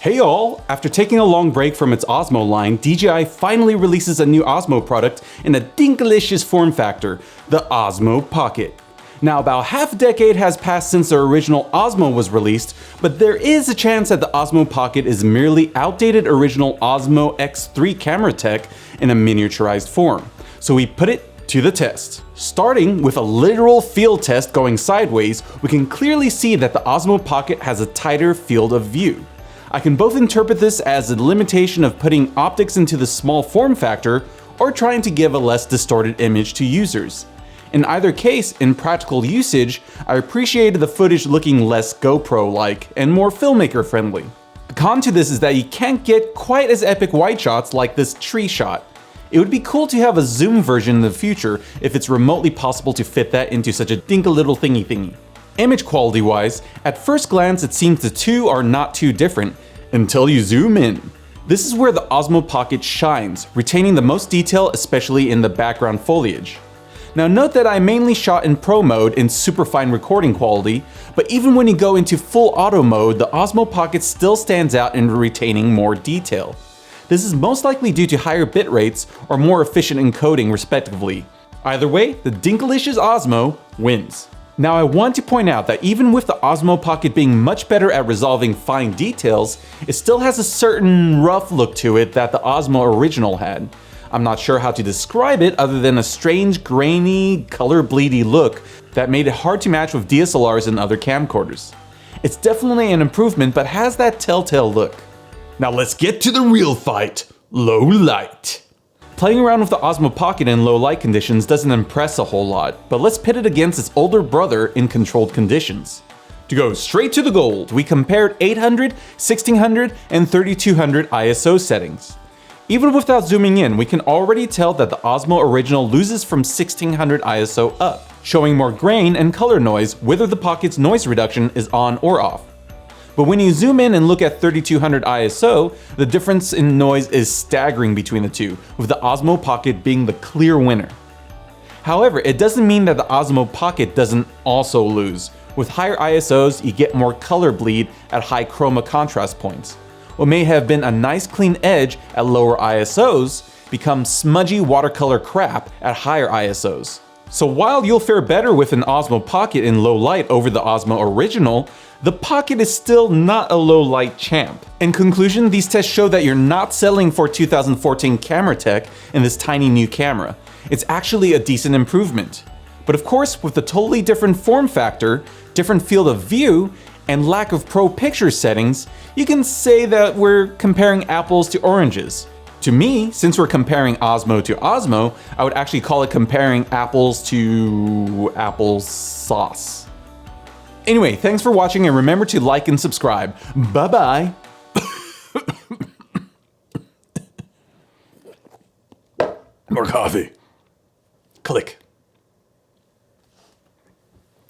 Hey all! After taking a long break from its Osmo line, DJI finally releases a new Osmo product in a dinkalicious form factor, the Osmo Pocket. Now, about half a decade has passed since the original Osmo was released, but there is a chance that the Osmo Pocket is merely outdated original Osmo X3 camera tech in a miniaturized form. So we put it to the test. Starting with a literal field test going sideways, we can clearly see that the Osmo Pocket has a tighter field of view. I can both interpret this as a limitation of putting optics into the small form factor or trying to give a less distorted image to users. In either case, in practical usage, I appreciated the footage looking less GoPro-like and more filmmaker-friendly. The con to this is that you can't get quite as epic wide shots like this tree shot. It would be cool to have a zoom version in the future if it's remotely possible to fit that into such a dinka little thingy. Image quality wise, at first glance it seems the two are not too different, until you zoom in. This is where the Osmo Pocket shines, retaining the most detail, especially in the background foliage. Now note that I mainly shot in Pro mode in super fine recording quality, but even when you go into full auto mode, the Osmo Pocket still stands out in retaining more detail. This is most likely due to higher bit rates or more efficient encoding respectively. Either way, the dinkalicious Osmo wins. Now I want to point out that even with the Osmo Pocket being much better at resolving fine details, it still has a certain rough look to it that the Osmo original had. I'm not sure how to describe it other than a strange, grainy, color bleedy look that made it hard to match with DSLRs and other camcorders. It's definitely an improvement, but has that telltale look. Now let's get to the real fight, low light. Playing around with the Osmo Pocket in low light conditions doesn't impress a whole lot, but let's pit it against its older brother in controlled conditions. To go straight to the gold, we compared 800, 1600, and 3200 ISO settings. Even without zooming in, we can already tell that the Osmo original loses from 1600 ISO up, showing more grain and color noise whether the Pocket's noise reduction is on or off. But when you zoom in and look at 3200 ISO, the difference in noise is staggering between the two, with the Osmo Pocket being the clear winner. However, it doesn't mean that the Osmo Pocket doesn't also lose. With higher ISOs, you get more color bleed at high chroma contrast points. What may have been a nice clean edge at lower ISOs becomes smudgy watercolor crap at higher ISOs. So while you'll fare better with an Osmo Pocket in low light over the Osmo original, the Pocket is still not a low light champ. In conclusion, these tests show that you're not selling for 2014 camera tech in this tiny new camera. It's actually a decent improvement. But of course, with a totally different form factor, different field of view, and lack of pro picture settings, you can say that we're comparing apples to oranges. To me, since we're comparing Osmo to Osmo, I would actually call it comparing apples to applesauce. Anyway, thanks for watching and remember to like and subscribe. Bye bye. More coffee. Click.